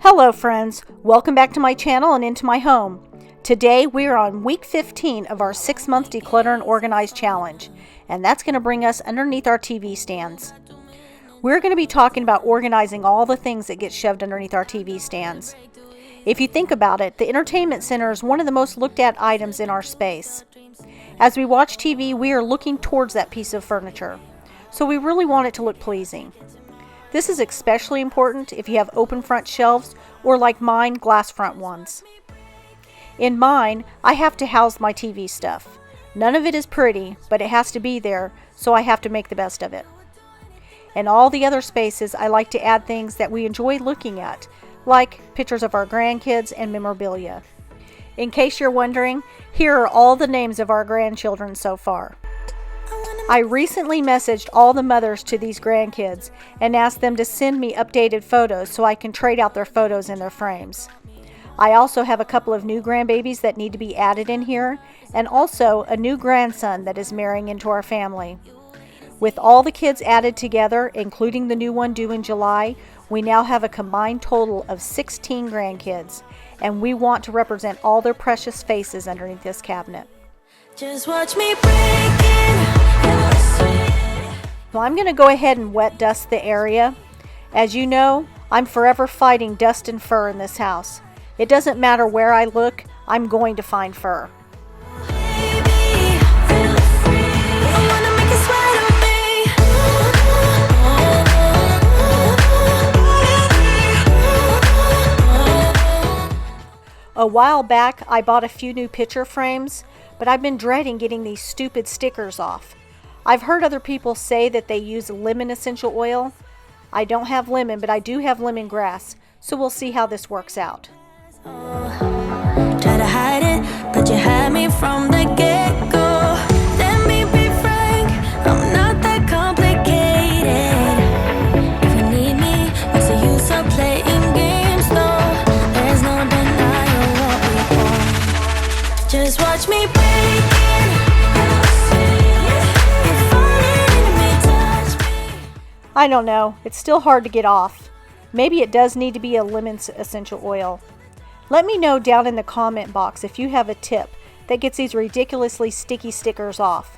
Hello friends, welcome back to my channel and into my home. Today we are on week 15 of our 6-month Declutter and Organize challenge, and that's going to bring us underneath our TV stands. We're going to be talking about organizing all the things that get shoved underneath our TV stands. If you think about it, the entertainment center is one of the most looked at items in our space. As we watch TV, we are looking towards that piece of furniture, so we really want it to look pleasing. This is especially important if you have open front shelves or, like mine, glass front ones. In mine, I have to house my TV stuff. None of it is pretty, but it has to be there, so I have to make the best of it. In all the other spaces, I like to add things that we enjoy looking at, like pictures of our grandkids and memorabilia. In case you're wondering, here are all the names of our grandchildren so far. I recently messaged all the mothers to these grandkids and asked them to send me updated photos so I can trade out their photos in their frames. I also have a couple of new grandbabies that need to be added in here, and also a new grandson that is marrying into our family. With all the kids added together, including the new one due in July, we now have a combined total of 16 grandkids, and we want to represent all their precious faces underneath this cabinet. Just watch me breaking. Well, I'm going to go ahead and wet dust the area. As you know, I'm forever fighting dust and fur in this house. It doesn't matter where I look, I'm going to find fur. A while back, I bought a few new picture frames, but I've been dreading getting these stupid stickers off. I've heard other people say that they use lemon essential oil. I don't have lemon, but I do have lemongrass, so we'll see how this works out. Try to hide it, but you had me from the get-go. Let me be frank, I'm not that complicated. If you need me, what's the use of playing games, though? There's no denying what we want. Just watch me breaking. I don't know, it's still hard to get off. Maybe it does need to be a lemon essential oil. Let me know down in the comment box if you have a tip that gets these ridiculously sticky stickers off.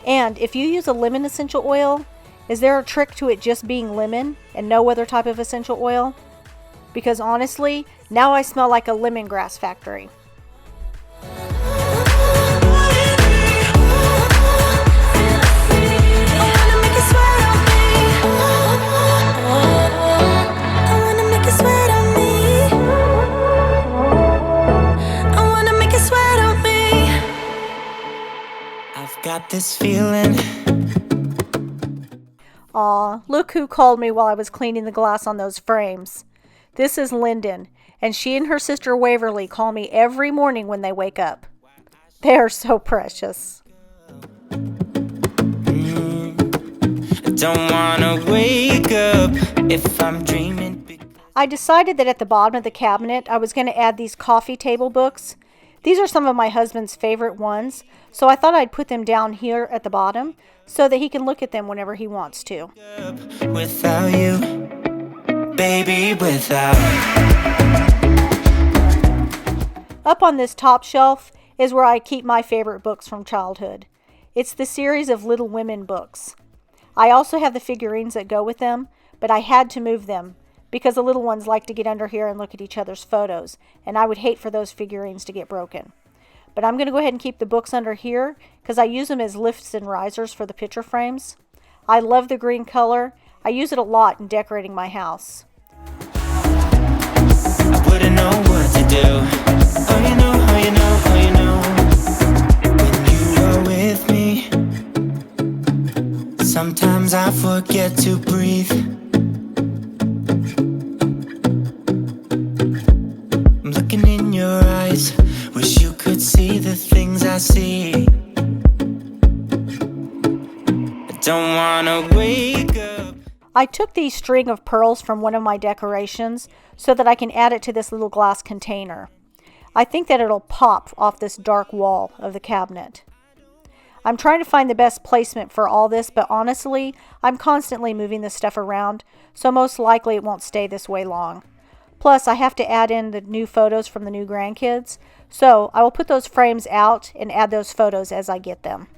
And if you use a lemon essential oil, is there a trick to it just being lemon and no other type of essential oil? Because honestly, now I smell like a lemongrass factory. Got this feeling. Aw, look who called me while I was cleaning the glass on those frames. This is Lyndon, and she and her sister Waverly call me every morning when they wake up. They are so precious. I don't wanna wake up if I'm dreaming. I decided that at the bottom of the cabinet I was going to add these coffee table books. These are some of my husband's favorite ones, so I thought I'd put them down here at the bottom so that he can look at them whenever he wants to. Without you, baby, without. Up on this top shelf is where I keep my favorite books from childhood. It's the series of Little Women books. I also have the figurines that go with them, but I had to move them because the little ones like to get under here and look at each other's photos, and I would hate for those figurines to get broken. But I'm going to go ahead and keep the books under here because I use them as lifts and risers for the picture frames. I love the green color. I use it a lot in decorating my house. I wouldn't know what to do. Oh, you know, oh, you know, oh, you know. When you are with me, sometimes I forget to breathe. I'm looking in your eyes, wish you could see the things I see. I don't wanna wake up. I took these string of pearls from one of my decorations so that I can add it to this little glass container. I think that it'll pop off this dark wall of the cabinet. I'm trying to find the best placement for all this, but honestly, I'm constantly moving this stuff around, so most likely it won't stay this way long. Plus, I have to add in the new photos from the new grandkids. So I will put those frames out and add those photos as I get them.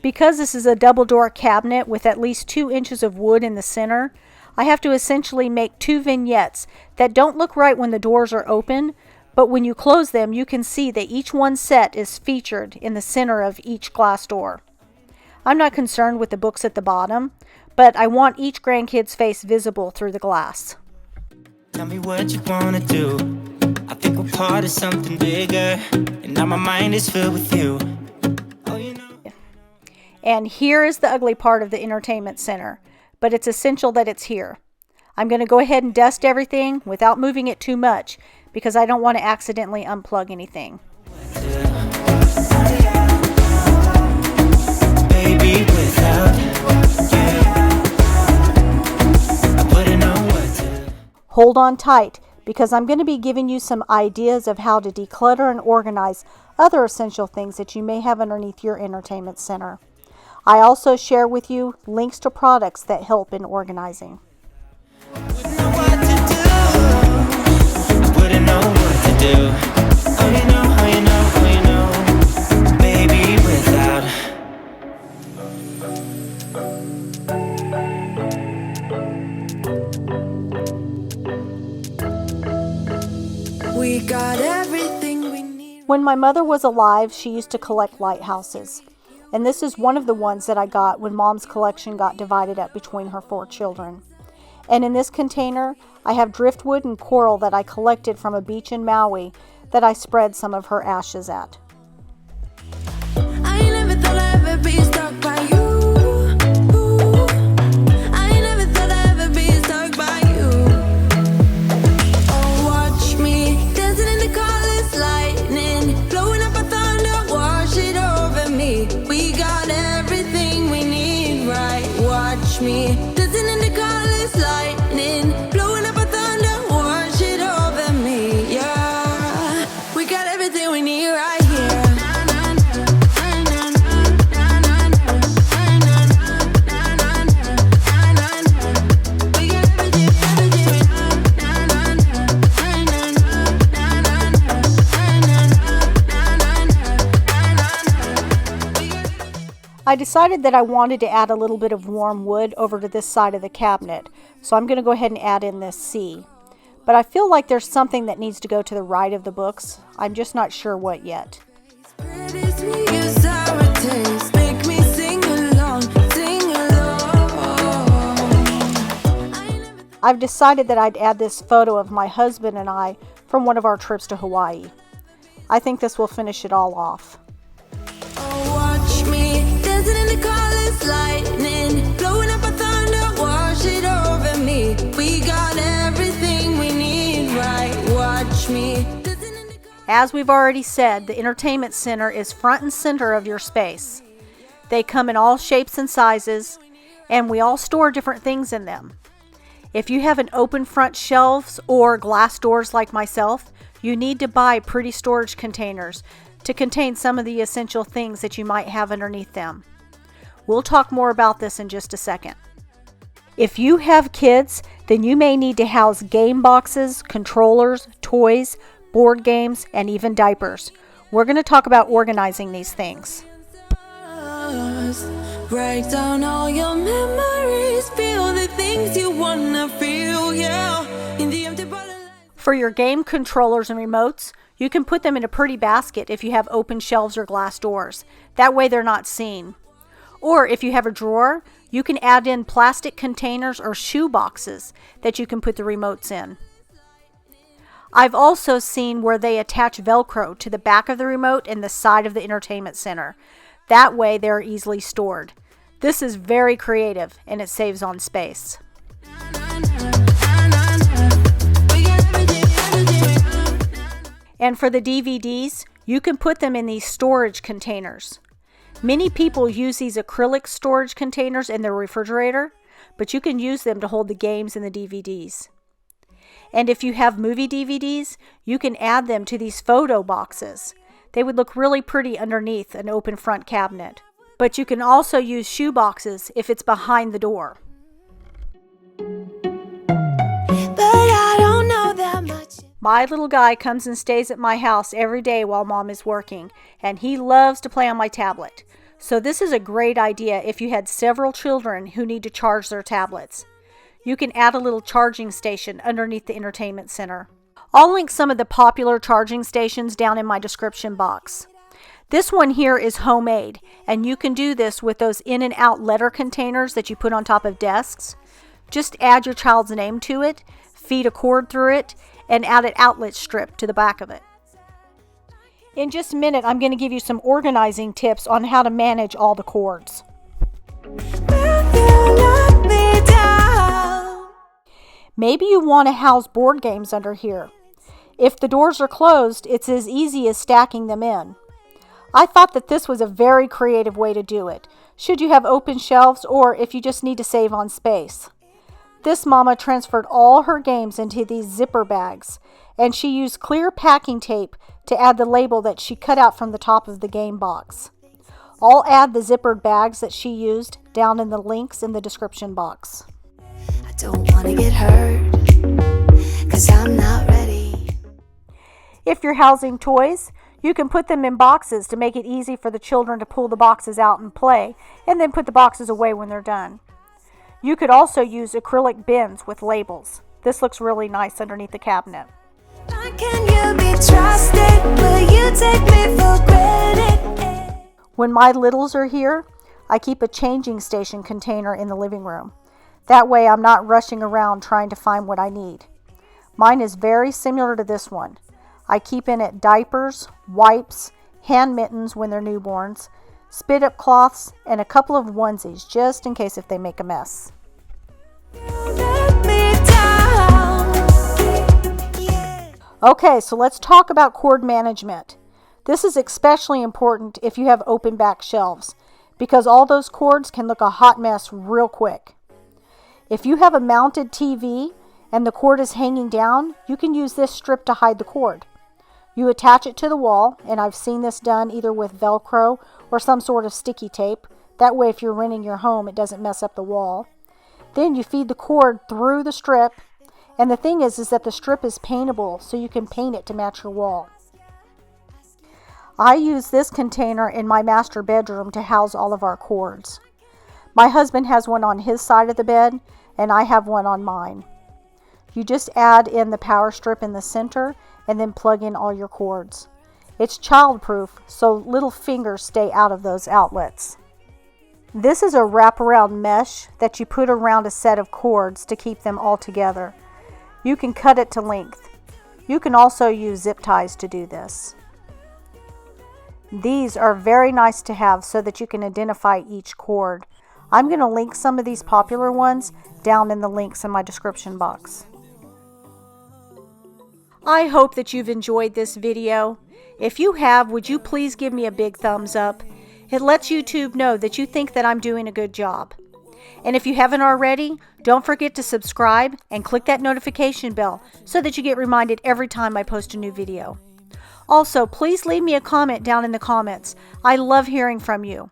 Because this is a double door cabinet with at least 2 inches of wood in the center, I have to essentially make 2 vignettes that don't look right when the doors are open, but when you close them you can see that each one set is featured in the center of each glass door. I'm not concerned with the books at the bottom, but I want each grandkid's face visible through the glass. Tell me what you wanna do. I think we're part of something bigger, and now my mind is filled with you. Oh, you know. And here is the ugly part of the entertainment center, but it's essential that it's here. I'm going to go ahead and dust everything without moving it too much because I don't want to accidentally unplug anything. Baby, without you, I wouldn't know what to. Hold on tight because I'm going to be giving you some ideas of how to declutter and organize other essential things that you may have underneath your entertainment center. I also share with you links to products that help in organizing. Wouldn't know what to do. Wouldn't know what to do. Oh, you know, oh, you know, oh, you know. Baby, without. We got everything we need. When my mother was alive, she used to collect lighthouses. And this is one of the ones that I got when Mom's collection got divided up between her 4 children. And in this container, I have driftwood and coral that I collected from a beach in Maui that I spread some of her ashes at. I never thought I'd ever be stuck by you. I never thought I'd ever be stuck by you. Oh, watch me dancing in the colors, lightning, blowing up a thunder, wash it over me. We got everything we need, right? Watch me dancing in the colors, lightning, blowing up a thunder, wash it over me. Yeah, we got everything we need right here. I decided that I wanted to add a little bit of warm wood over to this side of the cabinet, so I'm going to go ahead and add in this C. But I feel like there's something that needs to go to the right of the books. I'm just not sure what yet. I've decided that I'd add this photo of my husband and I from one of our trips to Hawaii. I think this will finish it all off. Oh, watch me dancing in the colors, lightning, blowing up a thunder, wash it over me. We got everything we need, right? Watch me dancing in the colors. As we've already said, the entertainment center is front and center of your space. They come in all shapes and sizes, and we all store different things in them. If you have an open front shelves or glass doors like myself, you need to buy pretty storage containers to contain some of the essential things that you might have underneath them. We'll talk more about this in just a second. If you have kids, then you may need to house game boxes, controllers, toys, board games, and even diapers. We're going to talk about organizing these things. Break down all your memories, feel the things you wanna feel, yeah. In the empty bottle. For your game controllers and remotes, you can put them in a pretty basket if you have open shelves or glass doors. That way they're not seen. Or if you have a drawer, you can add in plastic containers or shoe boxes that you can put the remotes in. I've also seen where they attach Velcro to the back of the remote and the side of the entertainment center. That way they're easily stored. This is very creative and it saves on space. And for the DVDs, you can put them in these storage containers. Many people use these acrylic storage containers in their refrigerator, but you can use them to hold the games and the DVDs. And if you have movie DVDs, you can add them to these photo boxes. They would look really pretty underneath an open front cabinet. But you can also use shoe boxes if it's behind the door. My little guy comes and stays at my house every day while Mom is working, and he loves to play on my tablet. So this is a great idea if you had several children who need to charge their tablets. You can add a little charging station underneath the entertainment center. I'll link some of the popular charging stations down in my description box. This one here is homemade, and you can do this with those in and out letter containers that you put on top of desks. Just add your child's name to it, feed a cord through it, and add an outlet strip to the back of it. In just a minute, I'm going to give you some organizing tips on how to manage all the cords. Maybe you want to house board games under here. If the doors are closed, it's as easy as stacking them in. I thought that this was a very creative way to do it, should you have open shelves or if you just need to save on space. This mama transferred all her games into these zipper bags, and she used clear packing tape to add the label that she cut out from the top of the game box. I'll add the zippered bags that she used down in the links in the description box. I don't want to get hurt, 'cause I'm not ready. If you're housing toys, you can put them in boxes to make it easy for the children to pull the boxes out and play, and then put the boxes away when they're done. You could also use acrylic bins with labels. This looks really nice underneath the cabinet. Can you be trusted? Will you take me for granted? When my littles are here, I keep a changing station container in the living room. That way I'm not rushing around trying to find what I need. Mine is very similar to this one. I keep in it diapers, wipes, hand mittens when they're newborns, spit up cloths, and a couple of onesies just in case if they make a mess. Okay, so let's talk about cord management. This is especially important if you have open back shelves, because all those cords can look a hot mess real quick. If you have a mounted TV and the cord is hanging down, you can use this strip to hide the cord. You attach it to the wall, and I've seen this done either with velcro or some sort of sticky tape. That way if you're renting your home, it doesn't mess up the wall. Then you feed the cord through the strip, and the thing is that the strip is paintable, so you can paint it to match your wall. I use this container in my master bedroom to house all of our cords. My husband has one on his side of the bed, and I have one on mine. You just add in the power strip in the center and then plug in all your cords. It's child-proof, so little fingers stay out of those outlets. This is a wraparound mesh that you put around a set of cords to keep them all together. You can cut it to length. You can also use zip ties to do this. These are very nice to have so that you can identify each cord. I'm going to link some of these popular ones down in the links in my description box. I hope that you've enjoyed this video. If you have, would you please give me a big thumbs up? It lets YouTube know that you think that I'm doing a good job. And if you haven't already, don't forget to subscribe and click that notification bell so that you get reminded every time I post a new video. Also, please leave me a comment down in the comments. I love hearing from you.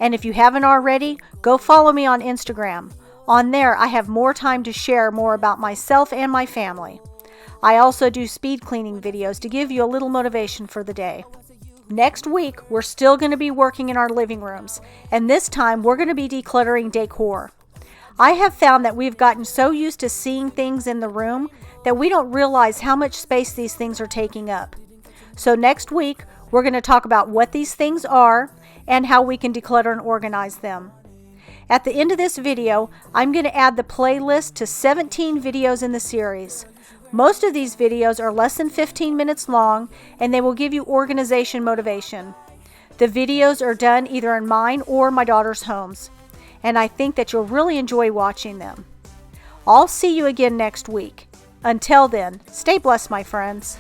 And if you haven't already, go follow me on Instagram. On there, I have more time to share more about myself and my family. I also do speed cleaning videos to give you a little motivation for the day. Next week, we're still going to be working in our living rooms, and this time we're going to be decluttering decor. I have found that we've gotten so used to seeing things in the room that we don't realize how much space these things are taking up. So next week, we're going to talk about what these things are and how we can declutter and organize them. At the end of this video, I'm going to add the playlist to 17 videos in the series. Most of these videos are less than 15 minutes long, and they will give you organization motivation. The videos are done either in mine or my daughter's homes, and I think that you'll really enjoy watching them. I'll see you again next week. Until then, stay blessed, my friends.